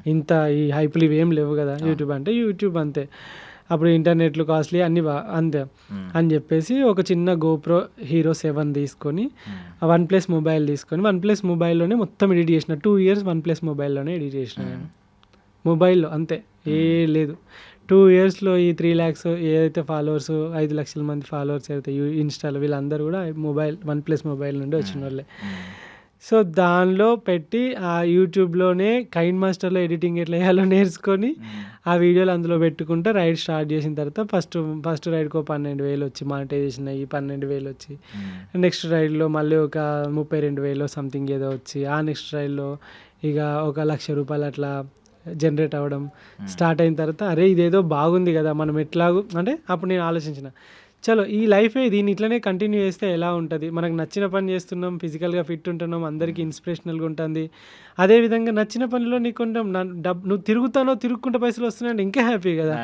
ఇంత ఈ హైప్‌లు ఇవేం లేవు గదా! యూట్యూబ్ అంటే యూట్యూబ్ అంతే. అప్పుడు ఇంటర్నెట్లు కాస్ట్‌లీ అన్నీ అంతే అని జెప్పేసి ఒక చిన్న గోప్రో హీరో 7 తీసుకొని వన్ ప్లస్ మొబైల్ తీసుకొని వన్ ప్లస్ మొబైల్‌లోనే మొత్తం ఎడిట్ చేసిన. 2 ఇయర్స్ వన్ ప్లస్ మొబైల్‌లోనే ఎడిట్ చేసిన నేను. మొబైల్‌లో అంతే లేదు. 2 ఇయర్స్‌లో ఈ 3,00,000 ఏదైతే ఫాలోవర్స్ 5,00,000 మంది ఫాలోవర్స్ అయితే ఇన్‌స్టాలో వీళ్ళందరూ గూడా వన్ ప్లస్ మొబైల్ నుండి వచ్చినోళ్ళే. సో, దానిలో పెట్టి ఆ యూట్యూబ్‌లోనే కైన్ మాస్టర్‌లో ఎడిటింగ్ ఎట్లా చేయాలో నేర్చుకొని ఆ వీడియోలు అందులో పెట్టుకుంటా రైడ్ స్టార్ట్ చేసిన తర్వాత ఫస్ట్ రైడ్‌కో 12,000 వచ్చి మానిటైజేషన్ అయ్యి 12,000 వచ్చి నెక్స్ట్ రైడ్‌లో మళ్ళీ ఒక 32,000 సంథింగ్ ఏదో వచ్చి ఆ నెక్స్ట్ రైడ్‌లో ఇక ఒక ₹1,00,000 అట్లా జనరేట్ అవ్వడం స్టార్ట్ అయిన తర్వాత అరే ఇదేదో బాగుంది కదా మనం ఎట్లాగూ అంటే అప్పుడు నేను ఆలోచించిన చలో ఈ లైఫే దీన్ని ఇట్లనే కంటిన్యూ చేస్తే ఎలా ఉంటుంది మనకు నచ్చిన పని చేస్తున్నాం ఫిజికల్గా ఫిట్ ఉంటున్నాం అందరికీ ఇన్స్పిరేషనల్గా ఉంటుంది అదేవిధంగా నచ్చిన పనిలో నీకు కొంచెం నువ్వు తిరుగుకుంటే పైసలు వస్తున్నాయంటే ఇంకా హ్యాపీ కదా